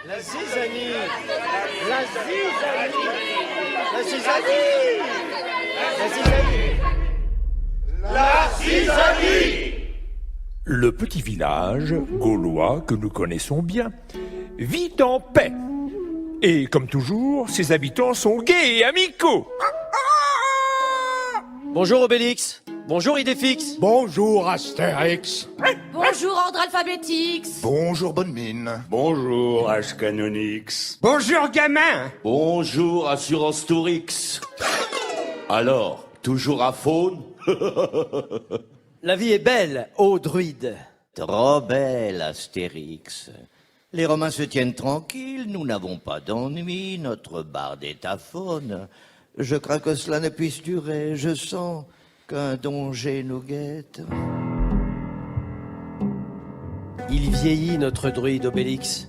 La zizanie. La zizanie. La zizanie. La zizanie. La zizanie. Le petit village gaulois que nous connaissons bien vit en paix. Et comme toujours, ses habitants sont gais et amicaux. Bonjour Obélix. Bonjour Idéfix. Bonjour Astérix. Bonjour ordre alphabétix. Bonjour bonne mine. Bonjour, H-Canonix. Bonjour gamin. Bonjour, Assurance Tourix. Alors, toujours à faune? La vie est belle, ô druide. Trop belle, Astérix. Les Romains se tiennent tranquilles, nous n'avons pas d'ennui, notre barde est à faune. Je crains que cela ne puisse durer, je sens qu'un danger nous guette. Il vieillit notre druide Obélix.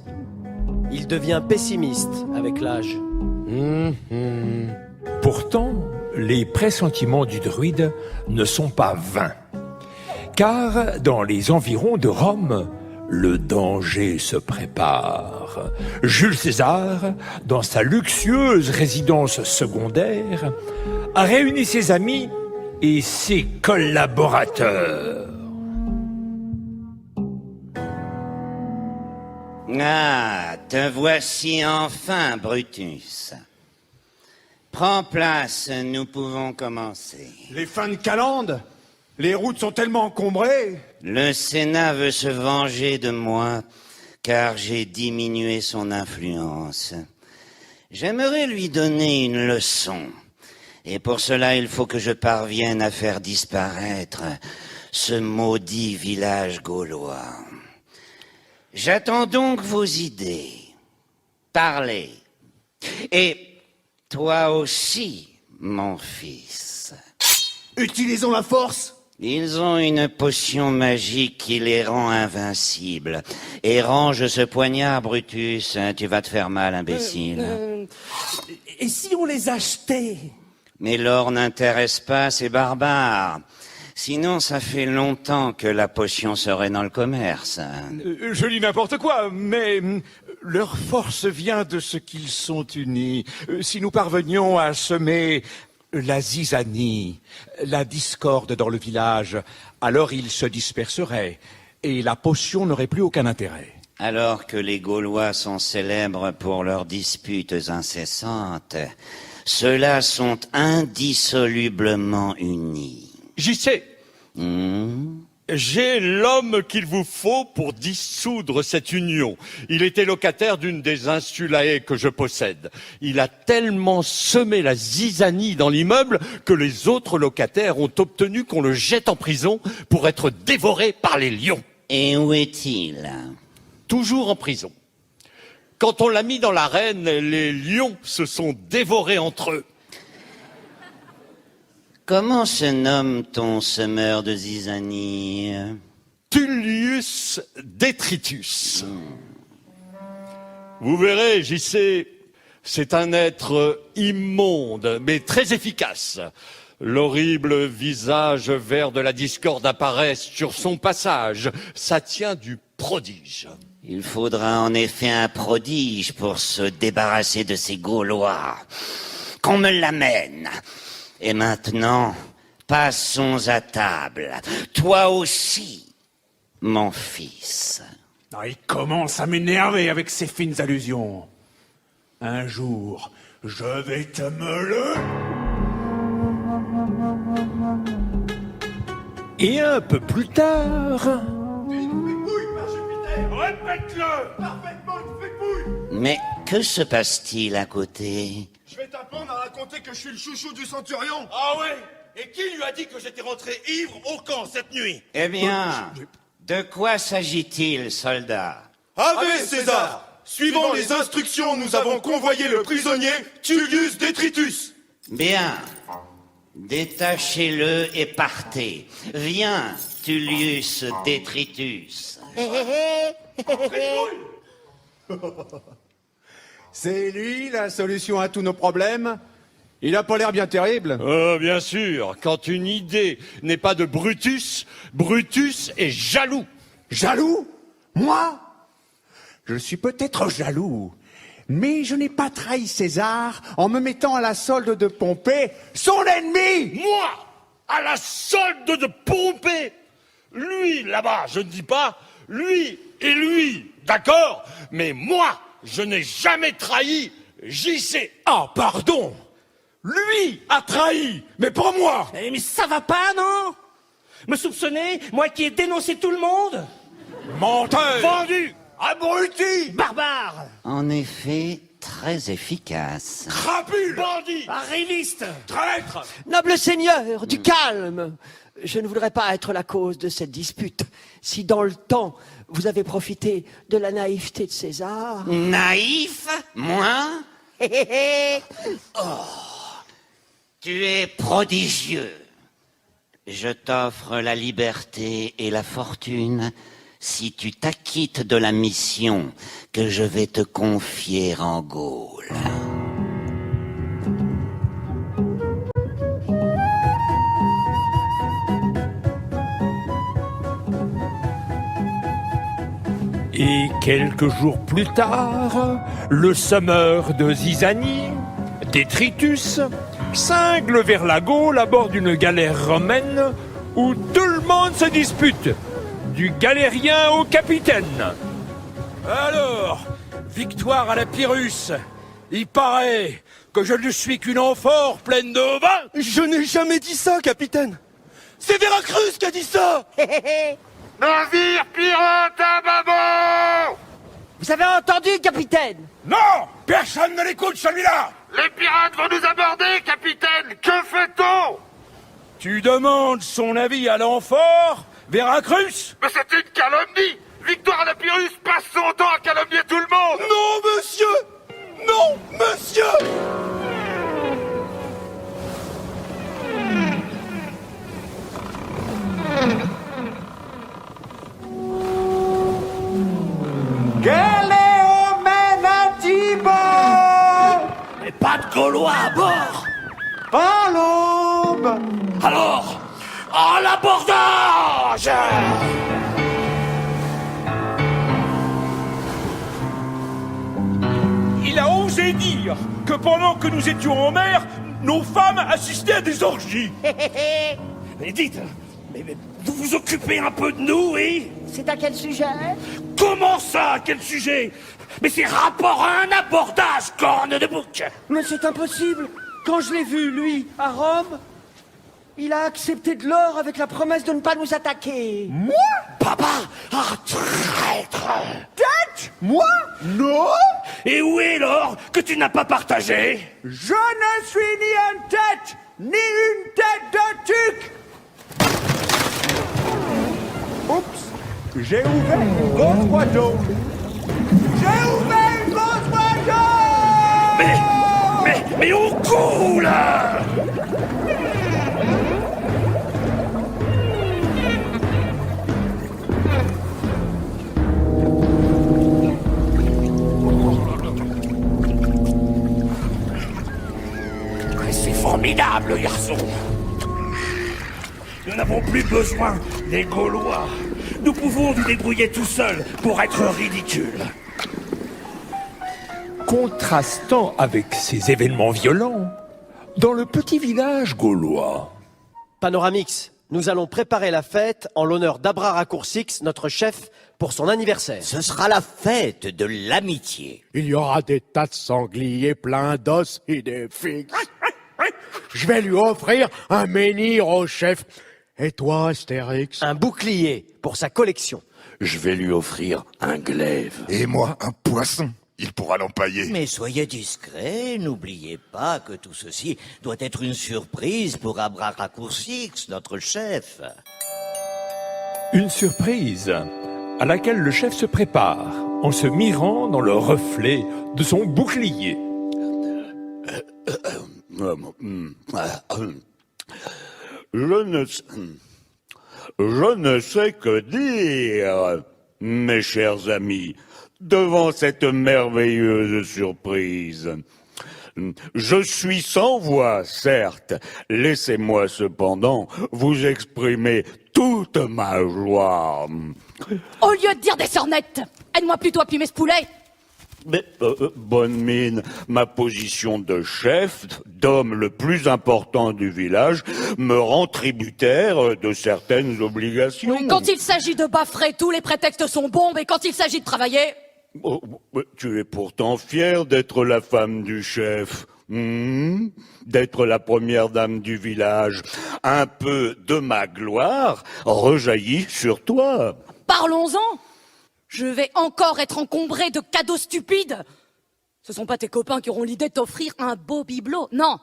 Il devient pessimiste avec l'âge. Pourtant, les pressentiments du druide ne sont pas vains. Car dans les environs de Rome, le danger se prépare. Jules César, dans sa luxueuse résidence secondaire, a réuni ses amis et ses collaborateurs. Ah, te voici enfin, Brutus. Prends place, nous pouvons commencer. Les fins de calendes. Les routes sont tellement encombrées. Le Sénat veut se venger de moi, car j'ai diminué son influence. J'aimerais lui donner une leçon. Et pour cela, il faut que je parvienne à faire disparaître ce maudit village gaulois. J'attends donc vos idées. Parlez. Et toi aussi, mon fils. Utilisons la force. Ils ont une potion magique qui les rend invincibles. Et range ce poignard, Brutus. Tu vas te faire mal, imbécile. Et si on les achetait? Mais l'or n'intéresse pas ces barbares. Sinon, ça fait longtemps que la potion serait dans le commerce. Je dis n'importe quoi, mais leur force vient de ce qu'ils sont unis. Si nous parvenions à semer la zizanie, la discorde dans le village, alors ils se disperseraient et la potion n'aurait plus aucun intérêt. Alors que les Gaulois sont célèbres pour leurs disputes incessantes, ceux-là sont indissolublement unis. J'y sais. J'ai l'homme qu'il vous faut pour dissoudre cette union. Il était locataire d'une des insulae que je possède. Il a tellement semé la zizanie dans l'immeuble que les autres locataires ont obtenu qu'on le jette en prison pour être dévoré par les lions. Et où est-il? Toujours en prison. Quand on l'a mis dans l'arène, les lions se sont dévorés entre eux. Comment se nomme ton semeur de zizanie? Tullius Detritus. Vous verrez, j'y sais, c'est un être immonde, mais très efficace. L'horrible visage vert de la discorde apparaît sur son passage. Ça tient du prodige. Il faudra en effet un prodige pour se débarrasser de ces Gaulois. Qu'on me l'amène. Et maintenant, passons à table. Toi aussi, mon fils. Ah, il commence à m'énerver avec ses fines allusions. Un jour, je vais te meuler. Et un peu plus tard... Répète-le! Parfaitement une fake-bouille! Mais que se passe-t-il à côté? Je vais t'apprendre à raconter que je suis le chouchou du centurion. Ah ouais? Et qui lui a dit que j'étais rentré ivre au camp cette nuit? Eh bien, de quoi s'agit-il, soldat? Ave César! Suivant les instructions, nous avons convoyé le prisonnier Tullius Detritus. Bien. Détachez-le et partez. Viens, Tullius Detritus. C'est lui la solution à tous nos problèmes? Il a pas l'air bien terrible. Bien sûr, quand une idée n'est pas de Brutus, Brutus est jaloux. Jaloux? Moi? Je suis peut-être jaloux, mais je n'ai pas trahi César en me mettant à la solde de Pompée, son ennemi. Moi, à la solde de Pompée. Lui, là-bas, je ne dis pas, lui et lui, d'accord? Mais moi, je n'ai jamais trahi JC. Ah, pardon. Lui a trahi, mais pas moi. Mais ça va pas, non? Me soupçonner, moi qui ai dénoncé tout le monde? Menteur. Vendu. Abruti. Barbare. En effet, très efficace. Crapule. Bandit. Arriviste. Traître. Noble seigneur, du calme. Je ne voudrais pas être la cause de cette dispute. Si dans le temps, vous avez profité de la naïveté de César... Naïf? Moi? Oh, tu es prodigieux. Je t'offre la liberté et la fortune si tu t'acquittes de la mission que je vais te confier en Gaule. Et quelques jours plus tard, le semeur de Zizanie, Détritus, cingle vers la Gaule à bord d'une galère romaine où tout le monde se dispute, du galérien au capitaine. Alors, victoire à la Pyrrhus. Il paraît que je ne suis qu'une amphore pleine de vin. Je n'ai jamais dit ça, capitaine. C'est Veracruz qui a dit ça. Navire pirate à bâbord. Vous avez entendu, capitaine? Non, personne ne l'écoute, celui-là. Les pirates vont nous aborder, capitaine. Que fait-on? Tu demandes son avis à l'amphore, Veracruz? Mais c'est une calomnie. Victoire à la Pyrrhus passe son temps à calomnier tout le monde. Non, monsieur. Non, monsieur. Mais pas de Gaulois à bord. À l'aube. Alors, à l'abordage. Il a osé dire que pendant que nous étions en mer, nos femmes assistaient à des orgies. Mais dites, mais vous vous occupez un peu de nous, oui? C'est à quel sujet? Comment ça? Quel sujet? Mais c'est rapport à un abordage, corne de bouc. Mais c'est impossible. Quand je l'ai vu, lui, à Rome, il a accepté de l'or avec la promesse de ne pas nous attaquer. Moi? Papa, ah, traître. Tête? Moi? Non. Et où est l'or que tu n'as pas partagé? Je ne suis ni une tête, ni une tête de tuc. Oups, j'ai ouvert une grosse boîte d'eau. J'ai ouvert une grosse boîte d'eau. Mais au cou, là! C'est formidable, garçon. Nous n'avons plus besoin des Gaulois. Nous pouvons nous débrouiller tout seuls pour être ridicules. Contrastant avec ces événements violents, dans le petit village gaulois. Panoramix, nous allons préparer la fête en l'honneur d'Abraracoursix, notre chef, pour son anniversaire. Ce sera la fête de l'amitié. Il y aura des tas de sangliers pleins d'os et des figues. Je vais lui offrir un menhir au chef. Et toi, Astérix? Un bouclier pour sa collection. Je vais lui offrir un glaive. Et moi, un poisson. Il pourra l'empailler. Mais soyez discrets, n'oubliez pas que tout ceci doit être une surprise pour Abraracoursix, notre chef. Une surprise à laquelle le chef se prépare en se mirant dans le reflet de son bouclier. Je ne sais que dire, mes chers amis, devant cette merveilleuse surprise. Je suis sans voix, certes. Laissez-moi cependant vous exprimer toute ma joie. Au lieu de dire des sornettes, aide-moi plutôt à plumer ce poulet. Mais, bonne mine, ma position de chef, d'homme le plus important du village, me rend tributaire de certaines obligations. Oui, quand il s'agit de baffrer, tous les prétextes sont bons, mais quand il s'agit de travailler... Oh, tu es pourtant fière d'être la femme du chef, d'être la première dame du village. Un peu de ma gloire rejaillit sur toi. Parlons-en. Je vais encore être encombré de cadeaux stupides. Ce sont pas tes copains qui auront l'idée de t'offrir un beau bibelot. Non,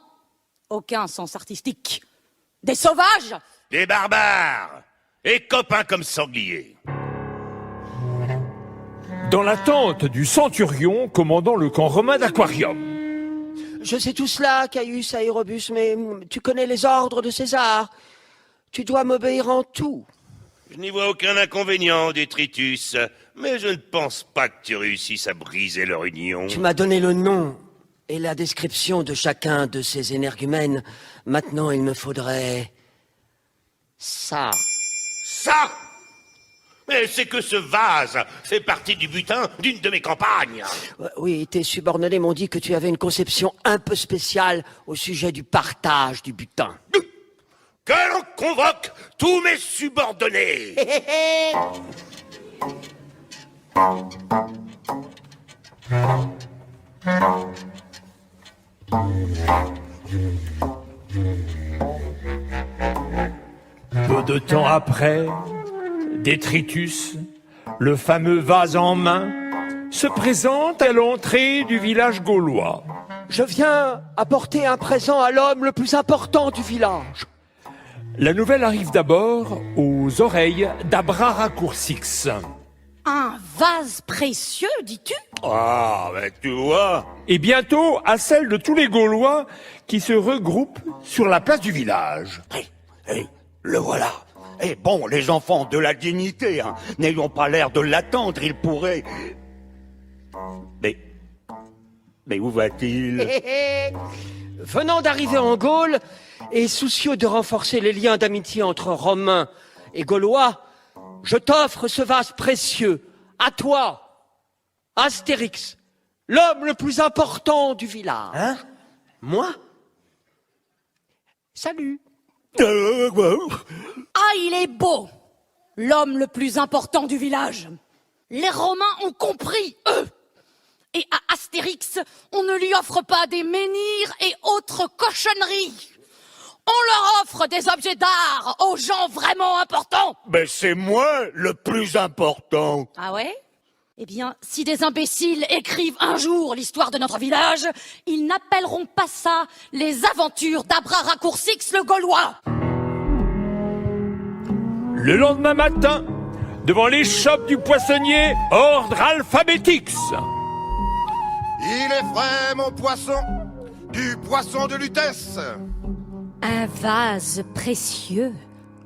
aucun sens artistique. Des sauvages. Des barbares et copains comme sangliers. Dans la tente du centurion commandant le camp romain d'Aquarium. Je sais tout cela, Caius Aérobus, mais tu connais les ordres de César. Tu dois m'obéir en tout. Je n'y vois aucun inconvénient, Détritus, mais je ne pense pas que tu réussisses à briser leur union. Tu m'as donné le nom et la description de chacun de ces énergumènes. Maintenant, il me faudrait... ça. Ça! Mais c'est que ce vase fait partie du butin d'une de mes campagnes. Oui, tes subordonnés m'ont dit que tu avais une conception un peu spéciale au sujet du partage du butin. Que l'on convoque tous mes subordonnés. Peu de temps après, Détritus, le fameux vase en main, se présente à l'entrée du village gaulois. Je viens apporter un présent à l'homme le plus important du village. La nouvelle arrive d'abord aux oreilles d'Abraracoursix. Un vase précieux, dis-tu? Ah, ben tu vois. Et bientôt à celle de tous les Gaulois qui se regroupent sur la place du village. Le voilà. Bon, les enfants, de la dignité, hein. N'ayons pas l'air de l'attendre, il pourrait... Mais où va-t-il? Venant d'arriver en Gaule, et soucieux de renforcer les liens d'amitié entre Romains et Gaulois, je t'offre ce vase précieux, à toi, Astérix, l'homme le plus important du village. Hein? Moi? Salut. Ah, il est beau, l'homme le plus important du village. Les Romains ont compris, eux. Et à Astérix, on ne lui offre pas des menhirs et autres cochonneries. On leur offre des objets d'art aux gens vraiment importants. Ben c'est moi le plus important. Ah ouais? Eh bien, si des imbéciles écrivent un jour l'histoire de notre village, ils n'appelleront pas ça les aventures d'Abraracoursix le Gaulois. Le lendemain matin, devant l'échoppe du poissonnier, ordre Alphabétix. Il est frais, mon poisson, du poisson de Lutèce. Un vase précieux,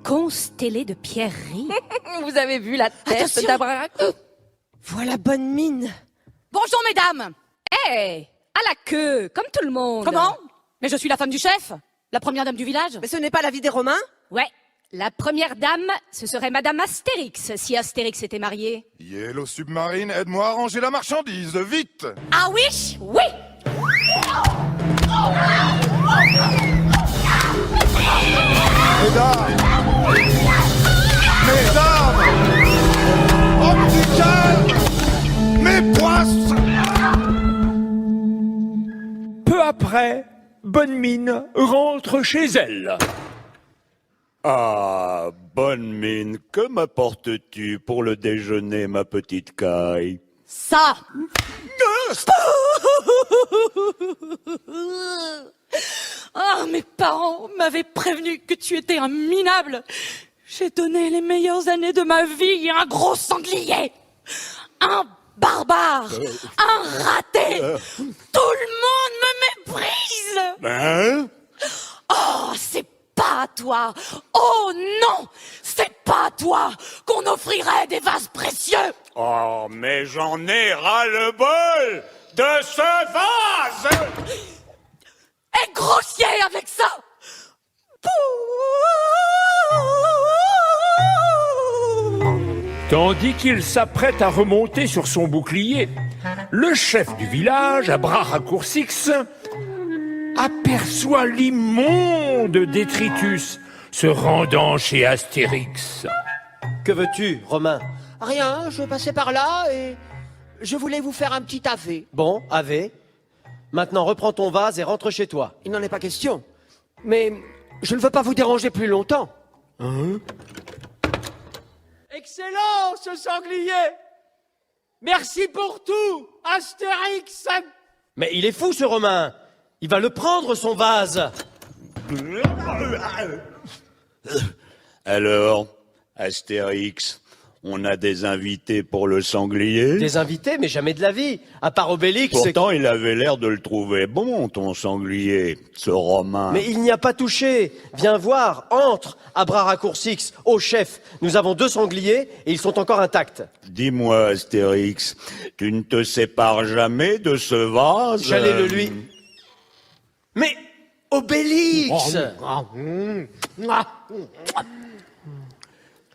constellé de pierreries. Vous avez vu la tête d'Abraracoursix? Voilà bonne mine. Bonjour, mesdames. Hé, à la queue, comme tout le monde. Comment? Mais je suis la femme du chef, la première dame du village. Mais ce n'est pas la vie des Romains? Ouais, la première dame, ce serait Madame Astérix, si Astérix était marié. Yellow Submarine, aide-moi à ranger la marchandise, vite. Ah oui? Oui. Mesdames, oh du calme, mes poissons. Peu après, Bonne Mine rentre chez elle. Ah, bonne mine, que m'apportes-tu pour le déjeuner, ma petite caille? Ça. Ah, mes parents m'avaient prévenu que tu étais un minable. J'ai donné les meilleures années de ma vie à un gros sanglier. Un barbare. Un raté. Tout le monde me méprise. Hein? Oh, c'est pas à toi. Oh non, c'est pas à toi qu'on offrirait des vases précieux. Oh, mais j'en ai ras-le-bol de ce vase! Et grossier avec ça. Tandis qu'il s'apprête à remonter sur son bouclier, le chef du village, à bras raccourcis, aperçoit l'immonde détritus se rendant chez Astérix. Que veux-tu, Romain? Rien, je passais par là et je voulais vous faire un petit ave. Bon, ave. Maintenant, reprends ton vase et rentre chez toi. Il n'en est pas question. Mais je ne veux pas vous déranger plus longtemps. Excellent, ce sanglier! Merci pour tout, Astérix! Mais il est fou, ce Romain. Il va le prendre, son vase. Alors, Astérix, on a des invités pour le sanglier? Des invités, mais jamais de la vie. À part Obélix. Pourtant, il avait l'air de le trouver bon, ton sanglier, ce Romain. Mais il n'y a pas touché. Viens voir, entre, à bras raccourcis, au chef. Nous avons 2 sangliers et ils sont encore intacts. Dis-moi, Astérix, tu ne te sépares jamais de ce vase? J'allais le lui... Mais Obélix!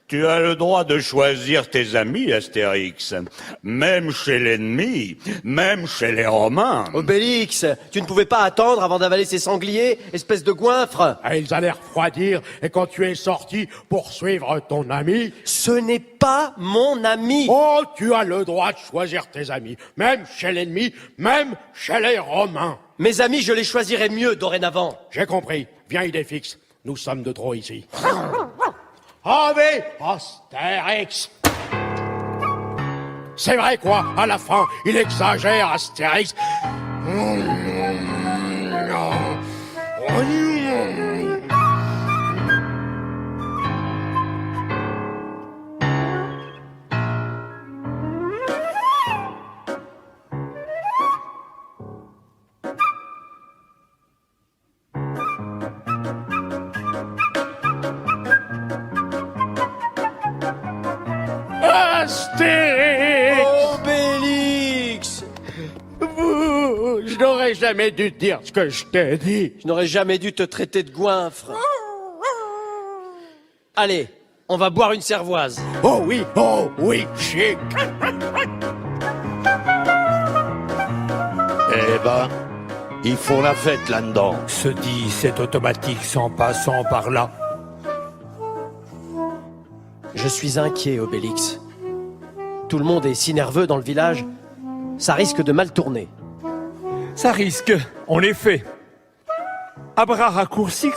Tu as le droit de choisir tes amis, Astérix. Même chez l'ennemi, même chez les Romains. Obélix, tu ne pouvais pas attendre avant d'avaler ces sangliers, espèce de goinfre. Ah, ils allaient refroidir, et quand tu es sorti pour suivre ton ami... Ce n'est pas mon ami. Oh, tu as le droit de choisir tes amis, même chez l'ennemi, même chez les Romains. Mes amis, je les choisirai mieux dorénavant. J'ai compris. Viens, idée fixe. Nous sommes de trop ici. Ave Astérix. C'est vrai quoi, à la fin, il exagère, Astérix. Astérix! Obélix! Je n'aurais jamais dû te dire ce que je t'ai dit. Je n'aurais jamais dû te traiter de goinfre. Allez, on va boire une cervoise. Oh oui, chic. Eh ben, ils font la fête là-dedans. Se dit cet automatique en passant par là. Je suis inquiet, Obélix. Tout le monde est si nerveux dans le village, ça risque de mal tourner. Ça risque, en effet. À bras raccourcis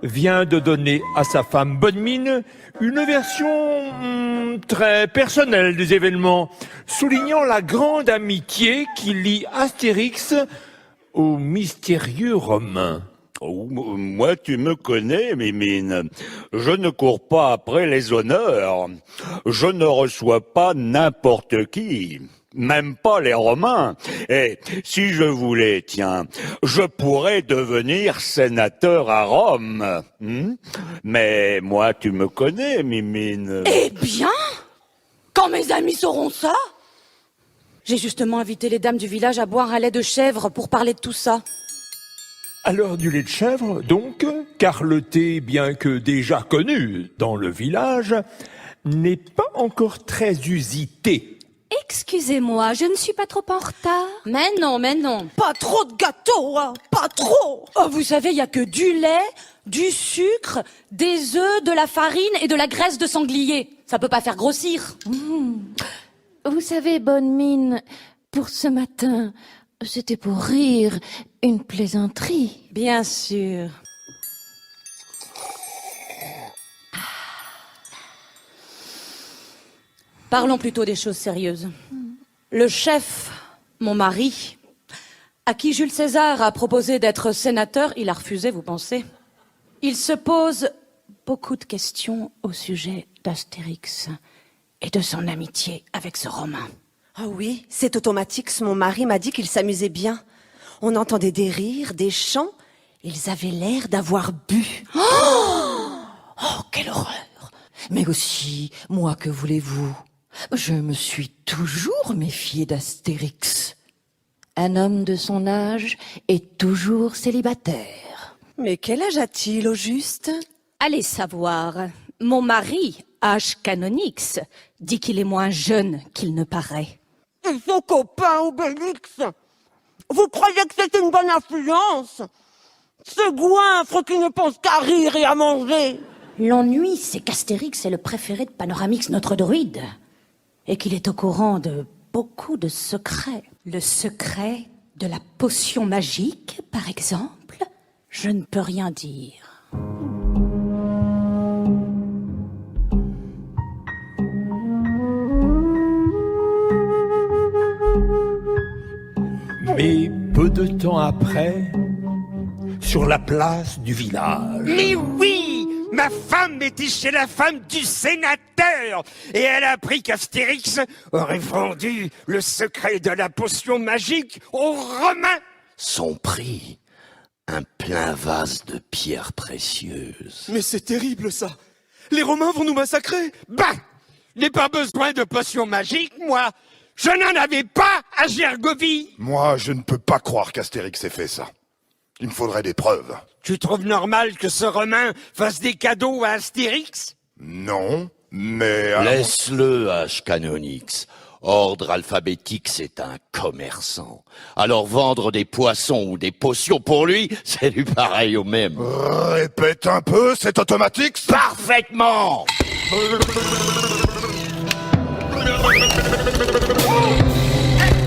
vient de donner à sa femme Bonne Mine une version très personnelle des événements, soulignant la grande amitié qui lie Astérix au mystérieux Romain. Oh, moi, tu me connais, Mimine. Je ne cours pas après les honneurs. Je ne reçois pas n'importe qui. Même pas les Romains. Et si je voulais, tiens, je pourrais devenir sénateur à Rome. Mais moi, tu me connais, Mimine. Eh bien, quand mes amis sauront ça, j'ai justement invité les dames du village à boire un lait de chèvre pour parler de tout ça. Alors du lait de chèvre, donc, car le thé, bien que déjà connu dans le village, n'est pas encore très usité. Excusez-moi, je ne suis pas trop en retard. Mais non. Pas trop de gâteaux, hein, pas trop. Oh, vous savez, il y a que du lait, du sucre, des œufs, de la farine et de la graisse de sanglier. Ça peut pas faire grossir. Vous savez, Bonne Mine, pour ce matin, c'était pour rire, une plaisanterie. Bien sûr. Parlons plutôt des choses sérieuses. Le chef, mon mari, à qui Jules César a proposé d'être sénateur, il a refusé, vous pensez? Il se pose beaucoup de questions au sujet d'Astérix et de son amitié avec ce Romain. Ah oui, c'est automatique. Mon mari m'a dit qu'il s'amusait bien. On entendait des rires, des chants. Ils avaient l'air d'avoir bu. Oh, quelle horreur! Mais aussi, moi, que voulez-vous? Je me suis toujours méfiée d'Astérix. Un homme de son âge est toujours célibataire. Mais quel âge a-t-il au juste? Allez savoir. Mon mari H. dit qu'il est moins jeune qu'il ne paraît. Ils sont copains, Obélix. Vous croyez que c'est une bonne influence? Ce goinfre qui ne pense qu'à rire et à manger. L'ennui, c'est qu'Astérix est le préféré de Panoramix, notre druide, et qu'il est au courant de beaucoup de secrets. Le secret de la potion magique, par exemple? Je ne peux rien dire. Mais peu de temps après, sur la place du village... Mais oui! Ma femme était chez la femme du sénateur et elle a appris qu'Astérix aurait vendu le secret de la potion magique aux Romains. Son prix, un plein vase de pierres précieuses. Mais c'est terrible ça. Les Romains vont nous massacrer. Bah, n'ai pas besoin de potion magique, moi. Je n'en avais pas à Gergovie. Moi, je ne peux pas croire qu'Astérix ait fait ça. Il me faudrait des preuves. Tu trouves normal que ce Romain fasse des cadeaux à Astérix? Non, mais... Laisse-le, H-Canonix. Ordre alphabétique, c'est un commerçant. Alors vendre des poissons ou des potions pour lui, c'est du pareil au même. Répète un peu, c'est automatique? Parfaitement.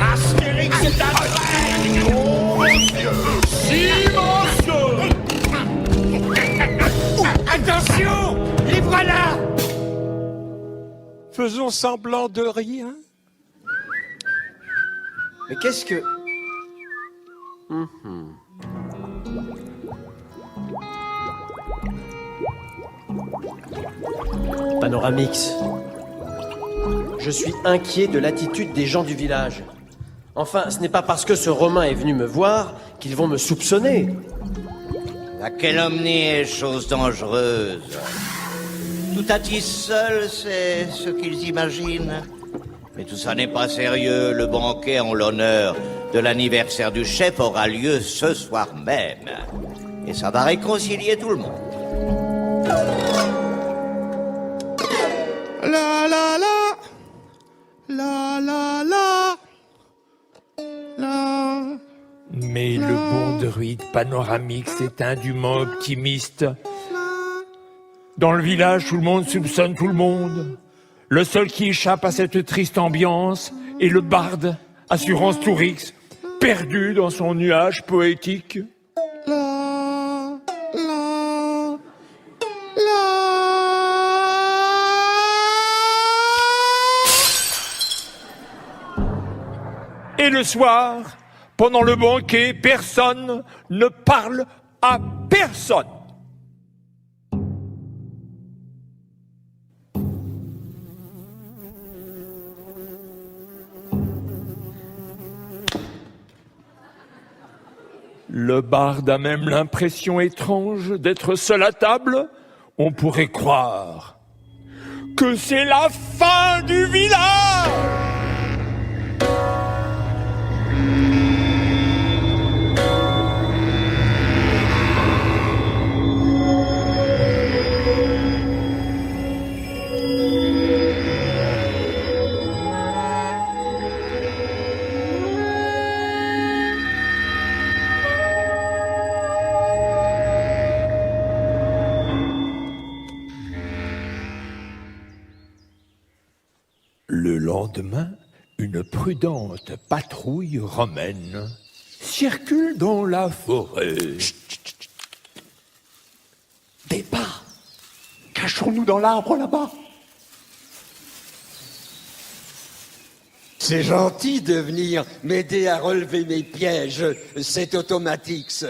Astérix est un Attention, les voilà. Faisons semblant de rien. Mais qu'est-ce que... Panoramix, je suis inquiet de l'attitude des gens du village. Enfin, ce n'est pas parce que ce Romain est venu me voir qu'ils vont me soupçonner. La calomnie est chose dangereuse. Tout à tisse seul, c'est ce qu'ils imaginent. Mais tout ça n'est pas sérieux. Le banquet en l'honneur de l'anniversaire du chef aura lieu ce soir même. Et ça va réconcilier tout le monde. La la la. La la la. La. Mais le bon druide Panoramix est indûment optimiste. Dans le village, tout le monde soupçonne tout le monde. Le seul qui échappe à cette triste ambiance est le barde, Assurance Tourix, perdu dans son nuage poétique. La. La. Et le soir, pendant le banquet, personne ne parle à personne. Le barde a même l'impression étrange d'être seul à table. On pourrait croire que c'est la fin du village. Le lendemain, une prudente patrouille romaine circule dans la forêt. Des pas. Cachons-nous dans l'arbre là-bas. C'est gentil de venir m'aider à relever mes pièges, c'est Automatix.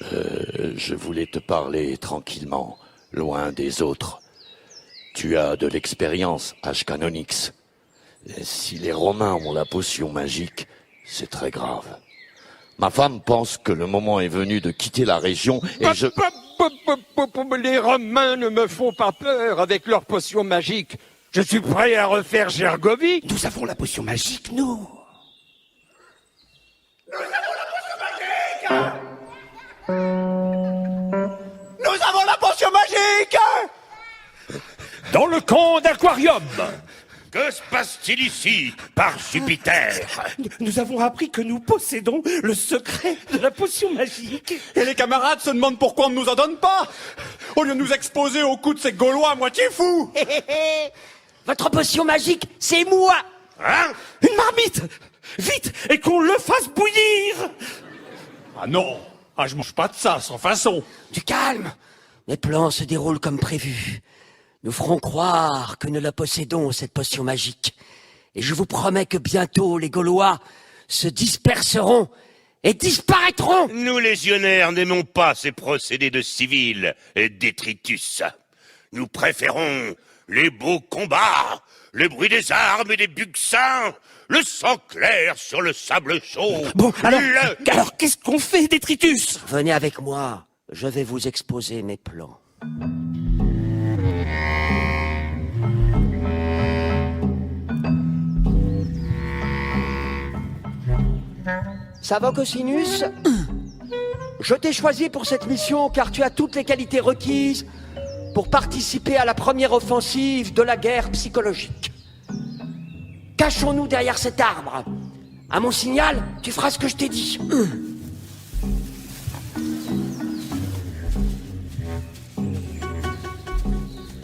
Je voulais te parler tranquillement, loin des autres. Tu as de l'expérience, H-Canonix. Si les Romains ont la potion magique, c'est très grave. Ma femme pense que le moment est venu de quitter la région et je... Les Romains ne me font pas peur avec leur potion magique. Je suis prêt à refaire Gergovie. Nous avons la potion magique, nous. Nous avons la potion magique. dans le camp d'Aquarium. Que se passe-t-il ici, par Jupiter? Nous avons appris que nous possédons le secret de la potion magique. Et les camarades se demandent pourquoi on ne nous en donne pas, au lieu de nous exposer au coup de ces Gaulois à moitié fous. Votre potion magique, c'est moi. Hein? Une marmite! Vite! Et qu'on le fasse bouillir! Ah non, je mange pas de ça, sans façon. Du calme. Mes plans se déroulent comme prévu. Nous ferons croire que nous la possédons, cette potion magique. Et je vous promets que bientôt, les Gaulois se disperseront et disparaîtront. Nous, légionnaires, n'aimons pas ces procédés de civils et détritus. Nous préférons les beaux combats, le bruit des armes et des bugsins, le sang clair sur le sable chaud. Bon, alors qu'est-ce qu'on fait, détritus? Venez avec moi, je vais vous exposer mes plans. Savant Cosinus, je t'ai choisi pour cette mission car tu as toutes les qualités requises pour participer à la première offensive de la guerre psychologique. Cachons-nous derrière cet arbre. À mon signal, tu feras ce que je t'ai dit.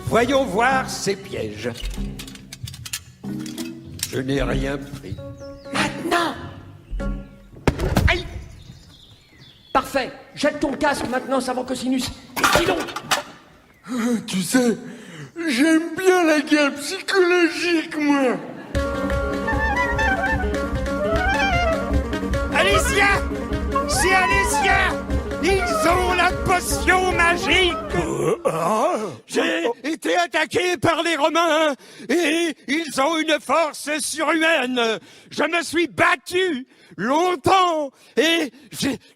Voyons voir ces pièges. Je n'ai rien pris. Maintenant! Aïe! Parfait. Jette ton casque maintenant, Savant Cosinus. Et dis donc! Tu sais, j'aime bien la guerre psychologique, moi. Alicia! C'est Alicia! Ils ont la potion magique! J'ai été attaqué par les Romains et ils ont une force surhumaine. Je me suis battu longtemps et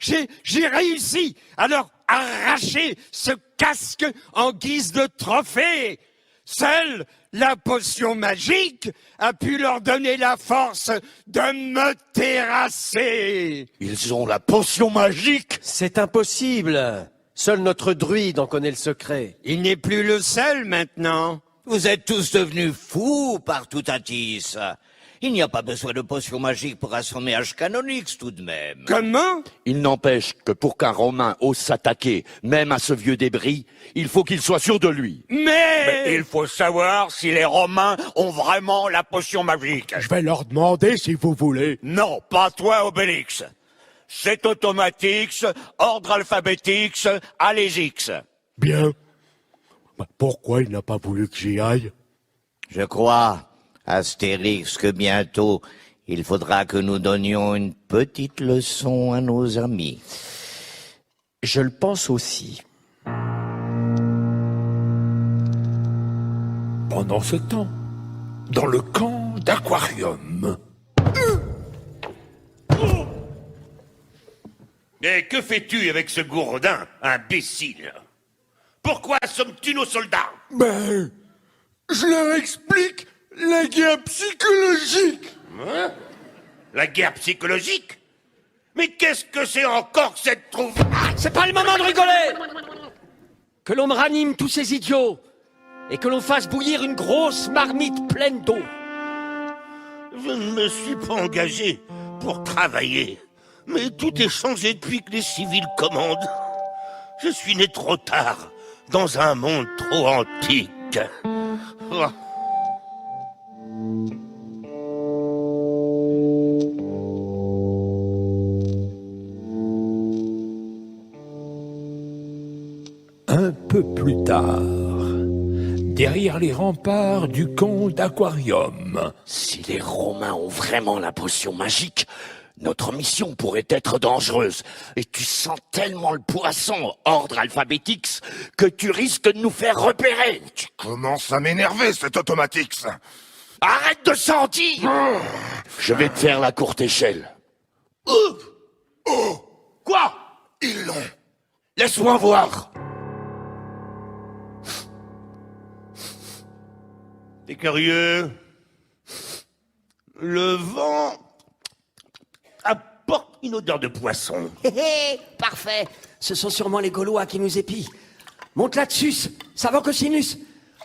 j'ai réussi à leur arracher ce casque en guise de trophée. Seule la potion magique a pu leur donner la force de me terrasser. Ils ont la potion magique? C'est impossible. Seul notre druide en connaît le secret. Il n'est plus le seul maintenant. Vous êtes tous devenus fous par Toutatis. Il n'y a pas besoin de potion magique pour assommer Ashkanonyx tout de même. Comment? Il n'empêche que pour qu'un Romain ose s'attaquer, même à ce vieux débris, il faut qu'il soit sûr de lui. Mais il faut savoir si les Romains ont vraiment la potion magique. Je vais leur demander si vous voulez. Non, pas toi, Obélix. C'est Automatix, ordre alphabétix, Allésix. Bien. Pourquoi il n'a pas voulu que j'y aille? Je crois, Astérix, que bientôt, il faudra que nous donnions une petite leçon à nos amis. Je le pense aussi. Pendant ce temps, dans le camp d'Aquarium. Et que fais-tu avec ce gourdin, imbécile? Pourquoi assommes-tu nos soldats? Ben, je leur explique la guerre psychologique. Hein? La guerre psychologique? Mais qu'est-ce que c'est encore que cette trouve? C'est pas le moment de rigoler! Que l'on me ranime tous ces idiots et que l'on fasse bouillir une grosse marmite pleine d'eau. Je ne me suis pas engagé pour travailler, mais tout est changé depuis que les civils commandent. Je suis né trop tard, dans un monde trop antique. Oh. Un peu plus tard, derrière les remparts du camp d'Aquarium. Si les Romains ont vraiment la potion magique, notre mission pourrait être dangereuse. Et tu sens tellement le poisson, ordre alphabétix, que tu risques de nous faire repérer. Tu commences à m'énerver, cet Automatix. Arrête de sentir. Je vais te faire la courte échelle. Quoi? Ils l'ont. Laisse-moi voir. T'es curieux? Le vent apporte une odeur de poisson. Hé hé, parfait. Ce sont sûrement les Gaulois qui nous épient. Monte là-dessus, Savant Cosinus.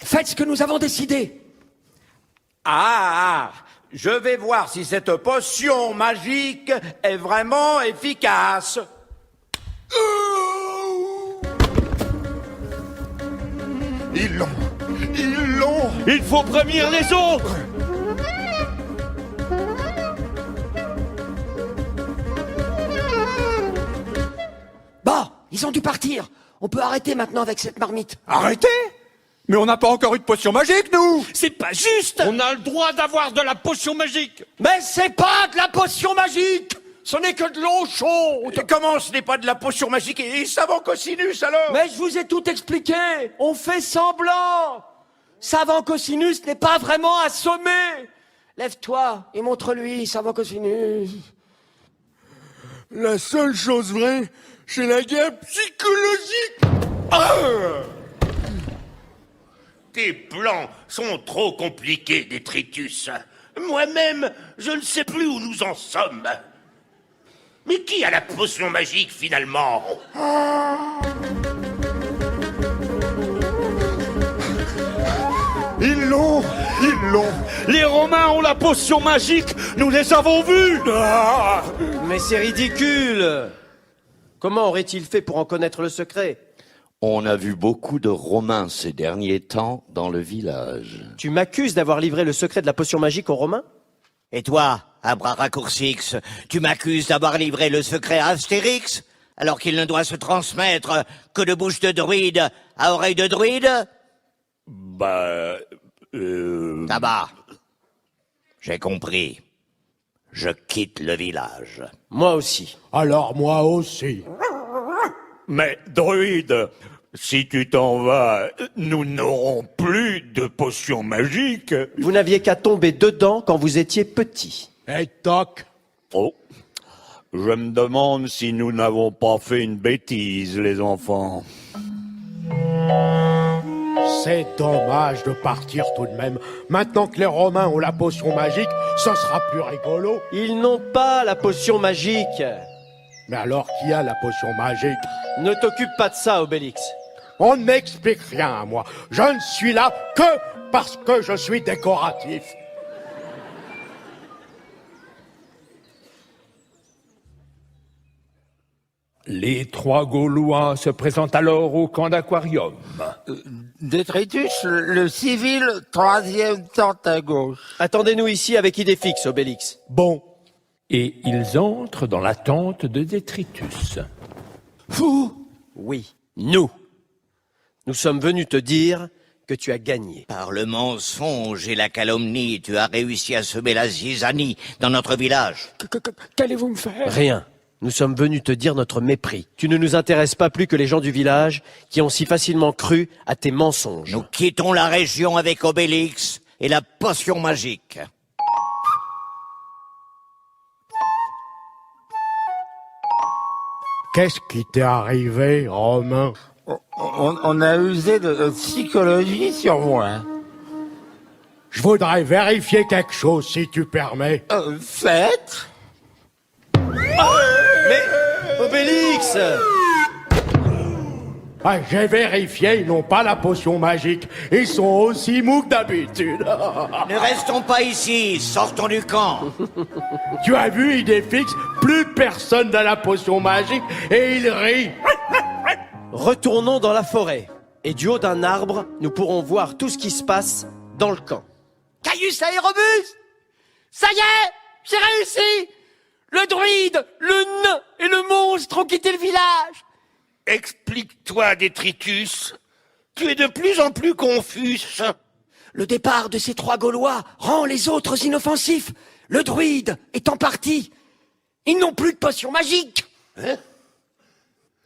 Faites ce que nous avons décidé. Ah, je vais voir si cette potion magique est vraiment efficace. Ils l'ont. Ils l'ont. Il faut prévenir les autres. Bon, ils ont dû partir. On peut arrêter maintenant avec cette marmite. Arrêtez? Mais on n'a pas encore eu de potion magique, nous! C'est pas juste! On a le droit d'avoir de la potion magique. Mais c'est pas de la potion magique. Ce n'est que de l'eau chaude. Et comment ce n'est pas de la potion magique et savant cosinus alors? Mais je vous ai tout expliqué. On fait semblant. Savant Cosinus n'est pas vraiment assommé. Lève-toi et montre-lui, Savant Cosinus. La seule chose vraie, c'est la guerre psychologique. Tes plans sont trop compliqués, Détritus. Moi-même, je ne sais plus où nous en sommes. Mais qui a la potion magique, finalement? Ils l'ont. Ils l'ont. Les Romains ont la potion magique. Nous les avons vus. Mais c'est ridicule. Comment aurait-il fait pour en connaître le secret? On a vu beaucoup de Romains ces derniers temps dans le village. Tu m'accuses d'avoir livré le secret de la potion magique aux Romains? Et toi, à bras raccourcix, tu m'accuses d'avoir livré le secret à Astérix, alors qu'il ne doit se transmettre que de bouche de druide à oreille de druide? Tabac. J'ai compris. Je quitte le village. Moi aussi. Alors moi aussi. Mais, druide, si tu t'en vas, nous n'aurons plus de potions magiques. Vous n'aviez qu'à tomber dedans quand vous étiez petit. Et toc. Oh, je me demande si nous n'avons pas fait une bêtise, les enfants. C'est dommage de partir tout de même. Maintenant que les Romains ont la potion magique, ça sera plus rigolo. Ils n'ont pas la potion magique. Mais alors qui a la potion magique? Ne t'occupe pas de ça, Obélix. On ne m'explique rien à moi. Je ne suis là que parce que je suis décoratif. Les trois Gaulois se présentent alors au camp d'aquarium. Détritus, le civil, troisième tente à gauche. Attendez-nous ici avec idée fixe, Obélix. Bon. Et ils entrent dans la tente de Détritus. Vous? Oui, nous. Nous sommes venus te dire que tu as gagné. Par le mensonge et la calomnie, tu as réussi à semer la zizanie dans notre village. Qu'allez-vous me faire? Rien. Nous sommes venus te dire notre mépris. Tu ne nous intéresses pas plus que les gens du village qui ont si facilement cru à tes mensonges. Nous quittons la région avec Obélix et la potion magique. Qu'est-ce qui t'est arrivé, Romain? On a usé de psychologie sur moi. Je voudrais vérifier quelque chose, si tu permets. Faites. Mais, Obélix! Ah, j'ai vérifié, ils n'ont pas la potion magique. Ils sont aussi mous que d'habitude. Ne restons pas ici, sortons du camp. Tu as vu, idée fixe, plus personne n'a la potion magique et il rit. Retournons dans la forêt. Et du haut d'un arbre, nous pourrons voir tout ce qui se passe dans le camp. Caius Aérobus! Ça y est! J'ai réussi! Le druide, le nain et le monstre ont quitté le village! Explique-toi, Détritus. Tu es de plus en plus confus. Le départ de ces trois Gaulois rend les autres inoffensifs. Le druide est en partie. Ils n'ont plus de potion magique. Hein?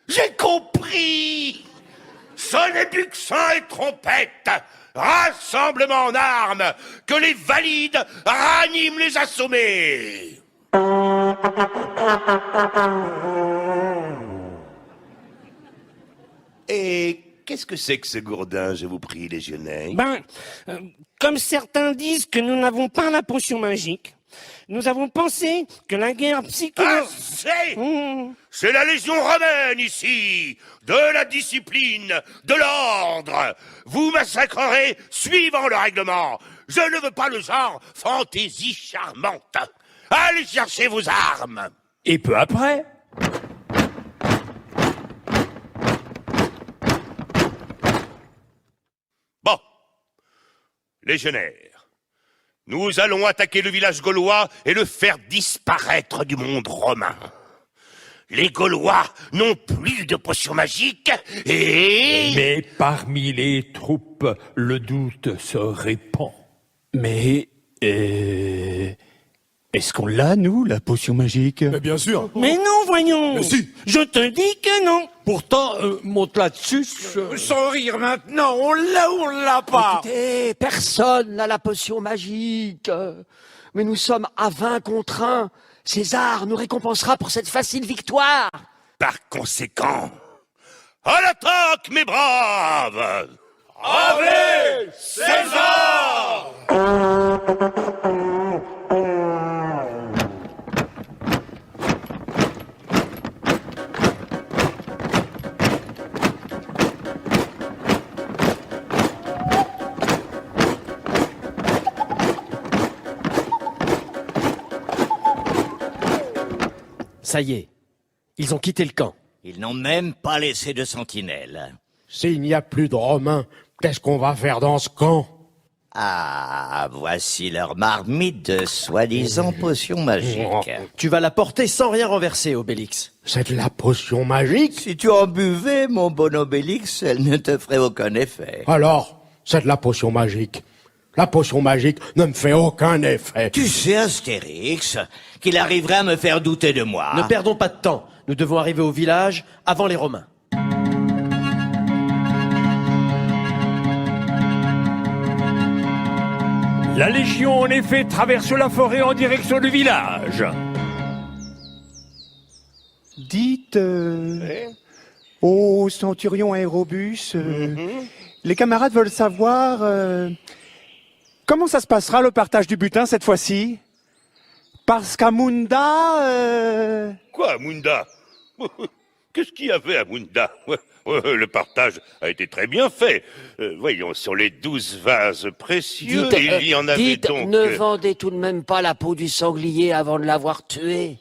J'ai compris. Sonnez buccins et trompettes. Rassemblement en armes. Que les valides raniment les assommés. Et qu'est-ce que c'est que ce gourdin, je vous prie, légionnaire? Comme certains disent que nous n'avons pas la potion magique, Nous avons pensé que la guerre psychologique... C'est la Légion romaine ici, de la discipline, de l'ordre. Vous massacrerez suivant le règlement. Je ne veux pas le genre fantaisie charmante. Allez chercher vos armes. Et peu après, Bon, légionnaires, nous allons attaquer le village gaulois et le faire disparaître du monde romain. Les Gaulois n'ont plus de potions magiques et... Mais parmi les troupes, le doute se répand. Mais... Est-ce qu'on l'a, nous, la potion magique? Bien sûr. Mais non, voyons. Mais si. Je te dis que non. Pourtant, monte là-dessus. Sans rire maintenant, on l'a ou on l'a pas? Écoutez, personne n'a la potion magique. Mais nous sommes à 20 contre 1. César nous récompensera pour cette facile victoire. Par conséquent, à l'attaque, mes braves! Ave César! Ça y est, ils ont quitté le camp. Ils n'ont même pas laissé de sentinelle. S'il n'y a plus de Romains, qu'est-ce qu'on va faire dans ce camp? Ah, voici leur marmite de soi-disant potion magique. Tu vas la porter sans rien renverser, Obélix. C'est de la potion magique? Si tu en buvais, mon bon Obélix, elle ne te ferait aucun effet. Alors, c'est de la potion magique. La potion magique ne me fait aucun effet. Tu sais, Astérix, qu'il arriverait à me faire douter de moi. Ne perdons pas de temps. Nous devons arriver au village avant les Romains. la Légion en effet traverse la forêt en direction du village. Dites, au centurion Aérobus, les camarades veulent savoir comment ça se passera le partage du butin cette fois-ci. Parce qu'à Munda... Quoi, à Munda? Qu'est-ce qu'il y avait à Munda? Le partage a été très bien fait. Voyons, sur les 12 vases précieux, il y en avait donc... Ne vendez tout de même pas la peau du sanglier avant de l'avoir tué.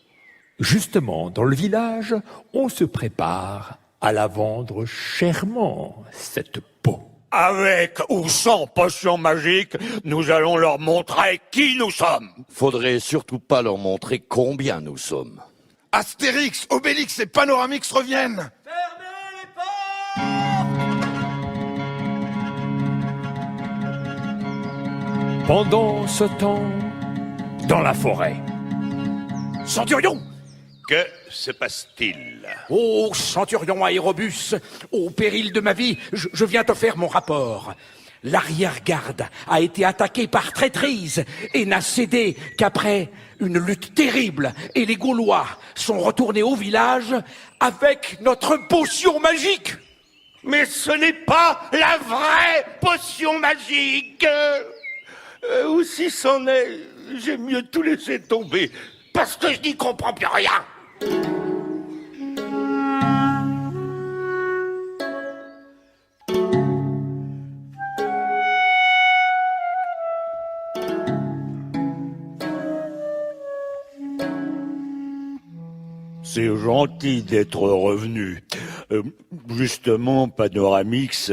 Justement, dans le village, on se prépare à la vendre chèrement, cette peau. Avec ou sans potion magique, nous allons leur montrer qui nous sommes. Faudrait surtout pas leur montrer combien nous sommes. Astérix, Obélix et Panoramix reviennent. Pendant ce temps, dans la forêt. Centurion! Que se passe-t-il? Ô centurion Aérobus, au péril de ma vie, je viens te faire mon rapport. L'arrière-garde a été attaquée par traîtrise et n'a cédé qu'après une lutte terrible. Et les Gaulois sont retournés au village avec notre potion magique. Mais ce n'est pas la vraie potion magique. Ou si c'en est, j'ai mieux tout laissé tomber, parce que je n'y comprends plus rien. C'est gentil d'être revenu. Justement, Panoramix,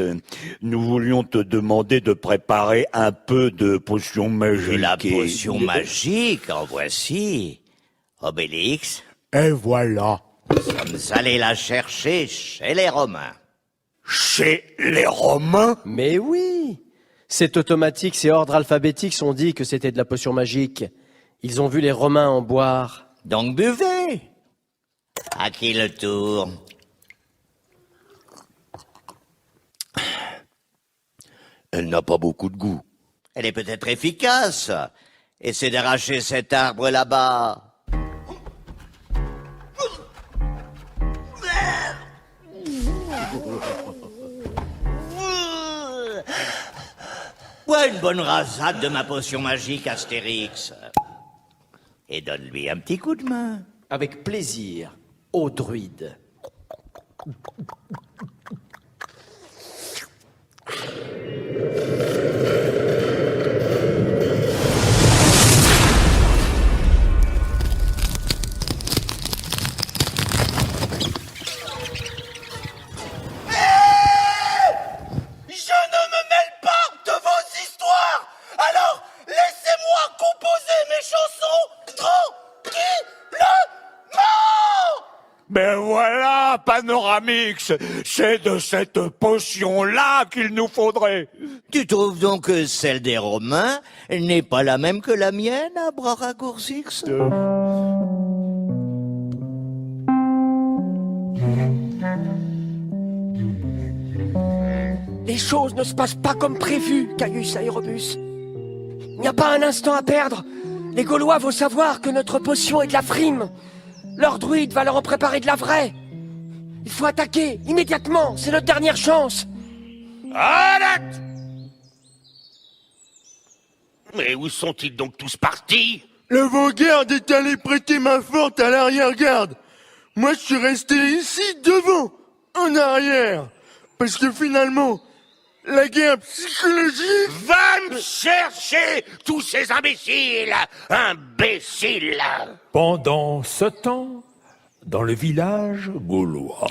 nous voulions te demander de préparer un peu de potion magique. De la potion magique, en voici. Obélix. Et voilà. Nous sommes allés la chercher chez les Romains. Chez les Romains? Mais oui! Cet automatique et ordre alphabétique ont dit que c'était de la potion magique. Ils ont vu les Romains en boire. Donc buvez! À qui le tour? Elle n'a pas beaucoup de goût. Elle est peut-être efficace. Essaie d'arracher cet arbre là-bas. Ouais, une bonne rasade de ma potion magique, Astérix. et donne-lui un petit coup de main. Avec plaisir, ô druide. Je ne me mêle pas de vos histoires. Alors, laissez-moi composer mes chansons tranquillement. Ben voilà, Panoramix, c'est de cette potion-là qu'il nous faudrait. Tu trouves donc que celle des Romains n'est pas la même que la mienne à bras raccourcis? Les choses ne se passent pas comme prévu, Caius Aérobus. Il n'y a pas un instant à perdre. Les Gaulois vont savoir que notre potion est de la frime. Leur druide va leur en préparer de la vraie. Il faut attaquer, immédiatement. C'est notre dernière chance. Arrête! Mais où sont-ils donc tous partis? L'avant-garde est allé prêter main forte à l'arrière-garde. Moi, je suis resté ici, devant, en arrière. Parce que finalement, la guerre psychologique... Va me chercher tous ces imbéciles! Imbéciles! Pendant ce temps, dans le village gaulois.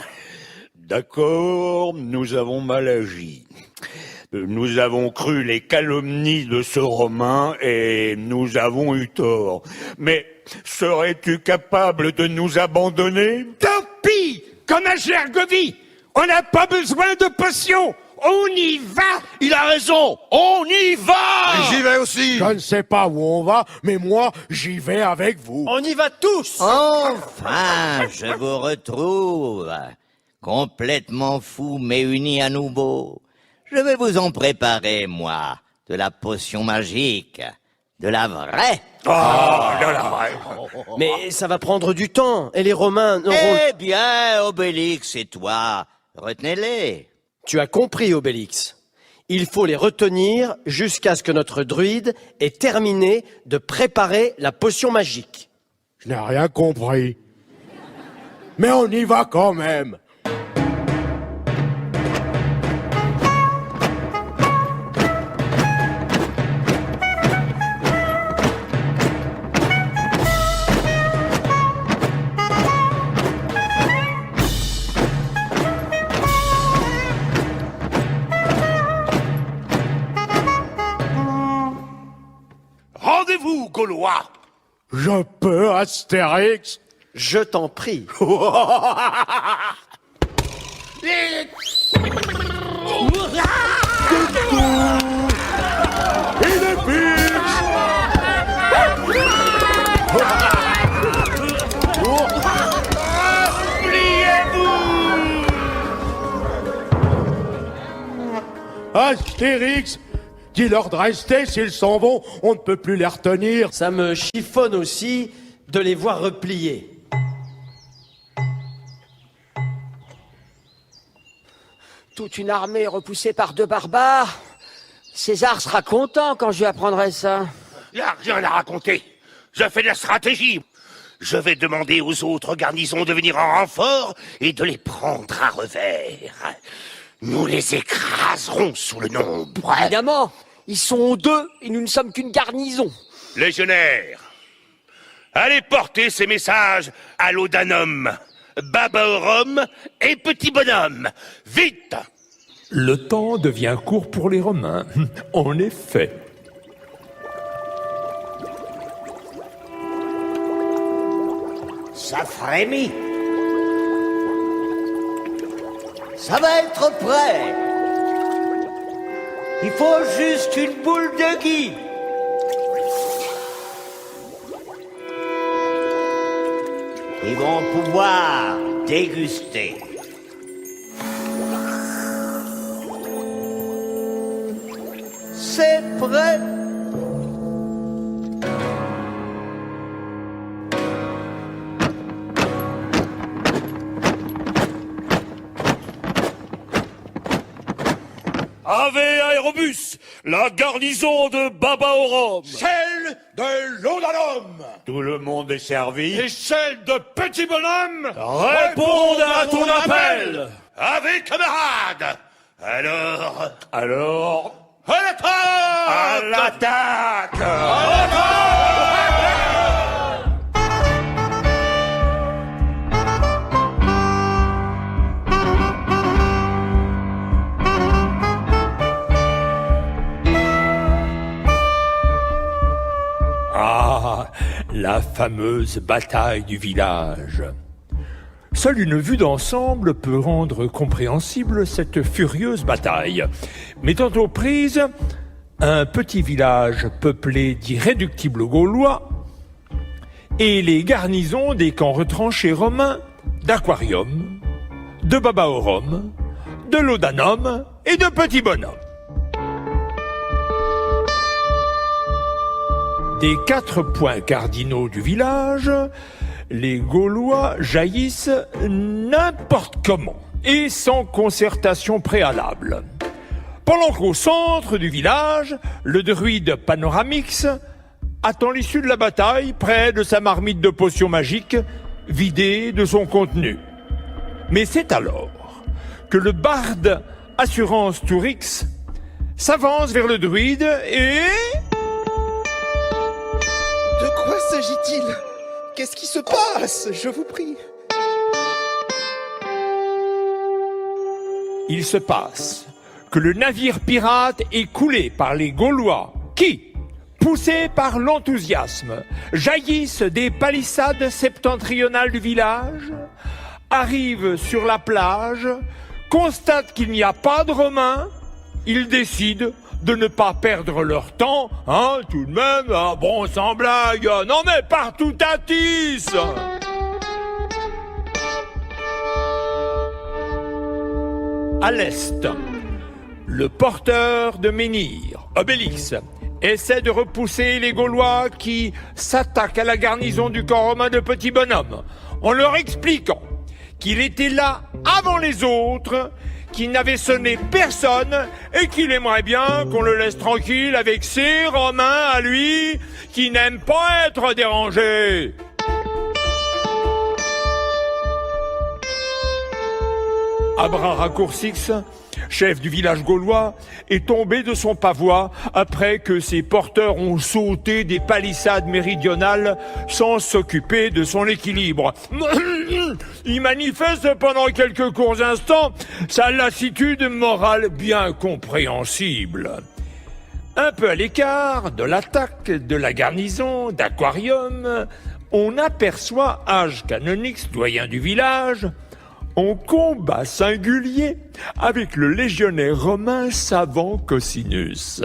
D'accord, nous avons mal agi. Nous avons cru les calomnies de ce Romain et nous avons eu tort. Mais serais-tu capable de nous abandonner? Tant pis! Comme à Gergovie! On n'a pas besoin de potions! On y va! Il a raison! On y va! J'y vais aussi! Je ne sais pas où on va, mais moi, j'y vais avec vous. On y va tous! Enfin, je vous retrouve. Complètement fou, mais unis à nouveau. Je vais vous en préparer, moi, de la potion magique. De la vraie. Mais ça va prendre du temps, et les Romains n'auront... Eh bien, Obélix et toi, retenez-les. Tu as compris, Obélix. Il faut les retenir jusqu'à ce que notre druide ait terminé de préparer la potion magique. Je n'ai rien compris. Mais on y va quand même. Rendez-vous, Gaulois! Je peux, Astérix? Je t'en prie. Astérix, dis-leur de rester, s'ils s'en vont, on ne peut plus les retenir. Ça me chiffonne aussi de les voir replier. Toute une armée repoussée par 2 barbares. César sera content quand je lui apprendrai ça. Il n'y a rien à raconter. Je fais de la stratégie. Je vais demander aux autres garnisons de venir en renfort et de les prendre à revers. Nous les écraserons sous le nombre. Évidemment, ils sont 2 et nous ne sommes qu'une garnison. Légionnaires, allez porter ces messages à l'Odanum, Babaorum et Petit Bonhomme. Vite! Le temps devient court pour les Romains. En effet. Ça frémit. Ça va être prêt. Il faut juste une boule de gui. Ils vont pouvoir déguster. C'est prêt. Ave Aérobus, la garnison de Babaorum. Celle de Laudanum. Tout le monde est servi. Et celle de Petit Bonhomme Répondent à ton appel. Avec camarades. Alors, à l'attaque. À l'attaque. Ah, la fameuse bataille du village. Seule une vue d'ensemble peut rendre compréhensible cette furieuse bataille, mettant aux prises un petit village peuplé d'irréductibles Gaulois et les garnisons des camps retranchés romains d'Aquarium, de Babaorum, de Laudanum et de Petit Bonhomme. Des 4 points cardinaux du village, les Gaulois jaillissent n'importe comment et sans concertation préalable. Pendant qu'au centre du village, le druide Panoramix attend l'issue de la bataille près de sa marmite de potions magiques vidée de son contenu. Mais c'est alors que le barde Assurance Tourix s'avance vers le druide et... De quoi s'agit-il? Qu'est-ce qui se passe? Je vous prie. Il se passe que le navire pirate est coulé par les Gaulois qui, poussés par l'enthousiasme, jaillissent des palissades septentrionales du village, arrivent sur la plage, constatent qu'il n'y a pas de Romains, ils décident de ne pas perdre leur temps, tout de même, bon, sans blague, non mais partout à tisse. À l'est, le porteur de menhir, Obélix, essaie de repousser les Gaulois qui s'attaquent à la garnison du camp romain de Petit Bonhomme, en leur expliquant qu'il était là avant les autres, qu'il n'avait sonné personne et qu'il aimerait bien qu'on le laisse tranquille avec ses Romains à lui qui n'aiment pas être dérangés. Abraracoursix, chef du village gaulois, est tombé de son pavois après que ses porteurs ont sauté des palissades méridionales sans s'occuper de son équilibre. Il manifeste pendant quelques courts instants sa lassitude morale bien compréhensible. Un peu à l'écart de l'attaque de la garnison d'Aquarium, on aperçoit Ashkanonix, doyen du village, en combat singulier avec le légionnaire romain savant Cosinus.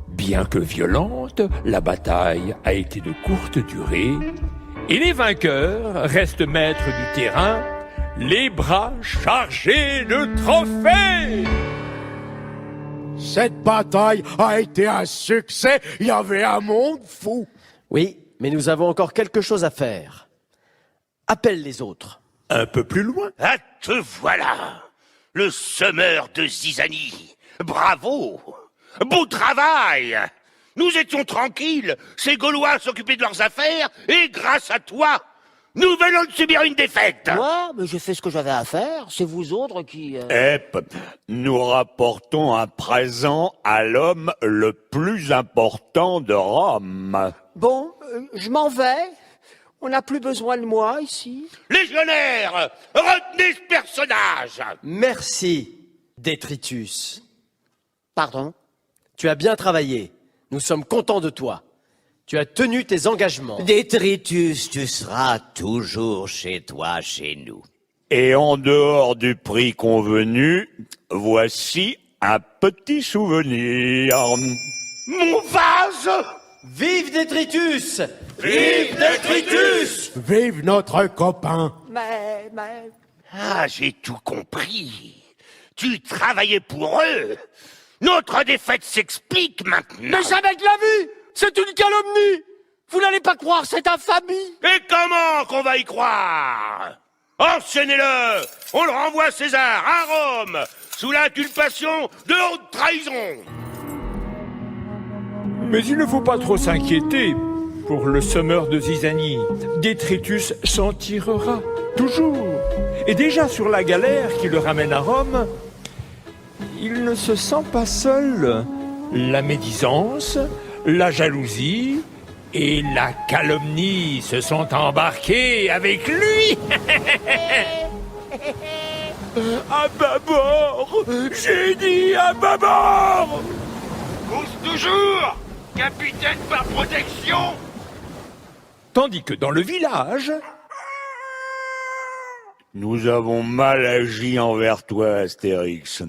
Bien que violente, la bataille a été de courte durée et les vainqueurs restent maîtres du terrain, les bras chargés de trophées. Cette bataille a été un succès. Il y avait un monde fou. Oui, mais nous avons encore quelque chose à faire. Appelle les autres. Un peu plus loin. Ah, te voilà, le semeur de zizanie. Bravo, beau travail. Nous étions tranquilles, ces Gaulois s'occupaient de leurs affaires, et grâce à toi, nous venons de subir une défaite. Moi, mais j'ai fait ce que j'avais à faire. C'est vous autres qui... Nous rapportons un présent à l'homme le plus important de Rome. Bon, je m'en vais. On n'a plus besoin de moi ici. Légionnaire, retenez ce personnage. Merci, Détritus. Pardon? Tu as bien travaillé. Nous sommes contents de toi. Tu as tenu tes engagements. Détritus, tu seras toujours chez toi, chez nous. Et en dehors du prix convenu, voici un petit souvenir. Mon vase! Vive Détritus! Vive Détritus! Vive notre copain! Mais... Ah, j'ai tout compris. Tu travaillais pour eux. Notre défaite s'explique maintenant. Mais jamais de la vie! C'est une calomnie! Vous n'allez pas croire cette infamie. Et comment qu'on va y croire? Enchaînez-le! On le renvoie à César, à Rome, sous l'inculpation de haute trahison. Mais il ne faut pas trop s'inquiéter pour le semeur de zizanie. Détritus s'en tirera, toujours. Et déjà sur la galère qui le ramène à Rome, il ne se sent pas seul. La médisance, la jalousie et la calomnie se sont embarqués avec lui. À bâbord! J'ai dit à bâbord! Pousse toujours, capitaine par protection. Tandis que dans le village... Nous avons mal agi envers toi, Astérix.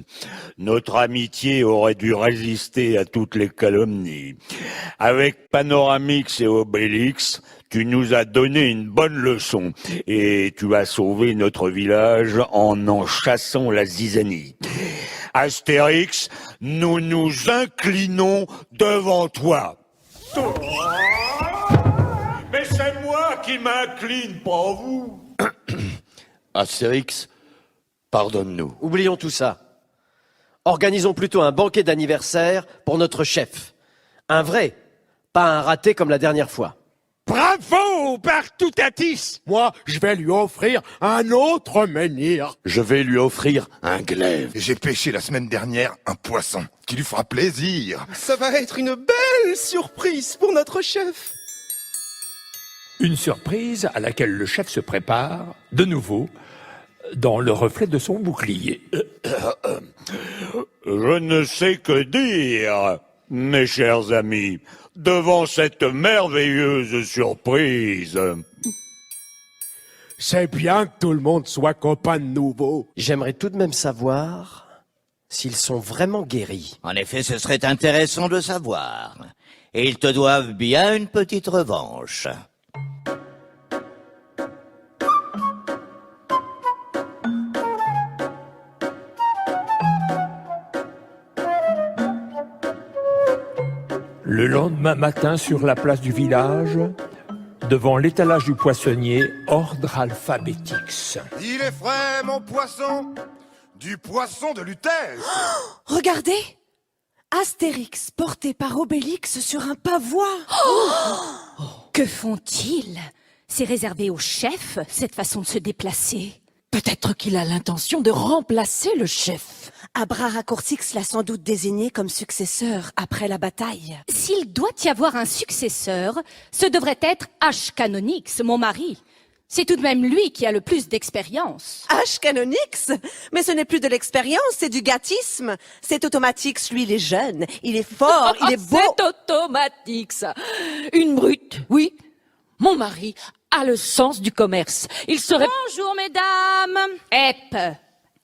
Notre amitié aurait dû résister à toutes les calomnies. Avec Panoramix et Obélix, tu nous as donné une bonne leçon et tu as sauvé notre village en chassant la zizanie. Astérix, nous nous inclinons devant toi. Mais c'est moi qui m'incline, pas vous. Astérix, pardonne-nous. Oublions tout ça. Organisons plutôt un banquet d'anniversaire pour notre chef. Un vrai, pas un raté comme la dernière fois. Bravo, Bartoutatis! Moi, je vais lui offrir un autre menhir. Je vais lui offrir un glaive. J'ai pêché la semaine dernière un poisson qui lui fera plaisir. Ça va être une belle surprise pour notre chef. Une surprise à laquelle le chef se prépare, de nouveau, dans le reflet de son bouclier. Je ne sais que dire, mes chers amis, devant cette merveilleuse surprise. C'est bien que tout le monde soit copain de nouveau. J'aimerais tout de même savoir s'ils sont vraiment guéris. En effet, ce serait intéressant de savoir. Et ils te doivent bien une petite revanche. Le lendemain matin, sur la place du village, devant l'étalage du poissonnier, ordre alphabétix. Il est frais, mon poisson. Du poisson de Lutèce. Regardez, Astérix porté par Obélix sur un pavois. Que font-ils? C'est réservé au chef, cette façon de se déplacer. Peut-être qu'il a l'intention de remplacer le chef. Abraracourcix l'a sans doute désigné comme successeur après la bataille. S'il doit y avoir un successeur, ce devrait être Ashkanonix, mon mari. C'est tout de même lui qui a le plus d'expérience. Ashkanonix? Mais ce n'est plus de l'expérience, c'est du gâtisme. C'est Automatix, lui, il est jeune, il est fort, il est beau. C'est Automatix. Une brute, oui. Mon mari a le sens du commerce. Il serait... Bonjour, mesdames. Hep,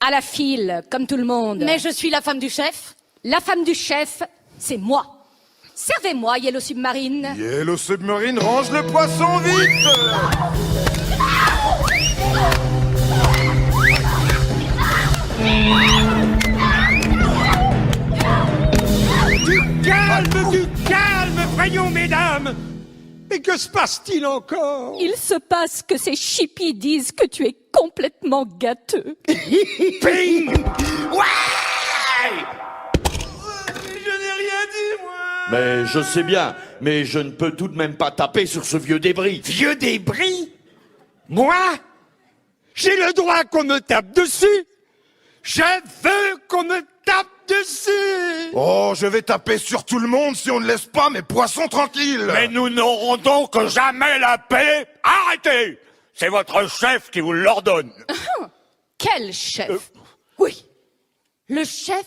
à la file, comme tout le monde. Mais je suis la femme du chef. La femme du chef, c'est moi. Servez-moi, Yellow Submarine. Yellow Submarine, range le poisson vite. Du calme, voyons, mesdames. Mais que se passe-t-il encore? Il se passe que ces chippies disent que tu es complètement gâteux. Ping! Ouais! Je n'ai rien dit, moi. Mais je sais bien, mais je ne peux tout de même pas taper sur ce vieux débris. Vieux débris? Moi? J'ai le droit qu'on me tape dessus. Je veux qu'on me tape dessus. Oh, je vais taper sur tout le monde si on ne laisse pas mes poissons tranquilles. Mais nous n'aurons donc jamais la paix. Arrêtez! C'est votre chef qui vous l'ordonne. Quel chef? Oui, le chef,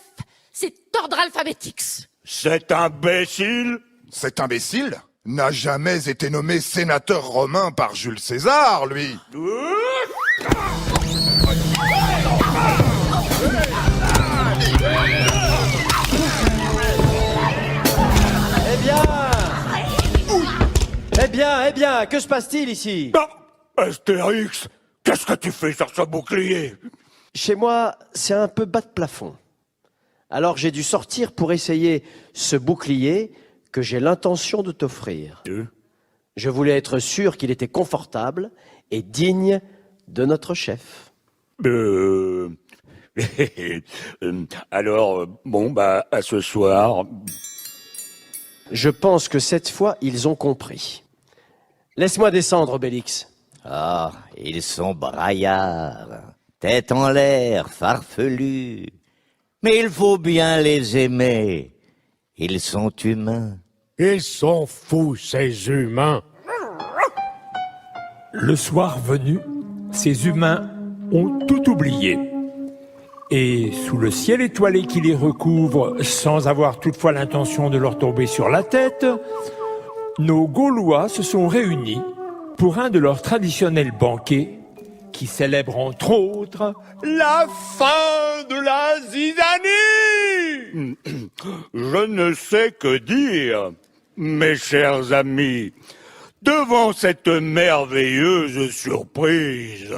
c'est ordre alphabétix. Cet imbécile? Cet imbécile n'a jamais été nommé sénateur romain par Jules César, lui. Eh bien, que se passe-t-il ici? Astérix, qu'est-ce que tu fais sur ce bouclier? Chez moi, c'est un peu bas de plafond. Alors j'ai dû sortir pour essayer ce bouclier que j'ai l'intention de t'offrir. Je voulais être sûr qu'il était confortable et digne de notre chef. Alors, à ce soir. Je pense que cette fois, ils ont compris. Laisse-moi descendre, Obélix. Ah, ils sont braillards, tête en l'air, farfelus. Mais il faut bien les aimer. Ils sont humains. Ils sont fous, ces humains. Le soir venu, ces humains ont tout oublié. Et sous le ciel étoilé qui les recouvre, sans avoir toutefois l'intention de leur tomber sur la tête, nos Gaulois se sont réunis pour un de leurs traditionnels banquets qui célèbre entre autres la fin de la zizanie. Je ne sais que dire, mes chers amis, devant cette merveilleuse surprise.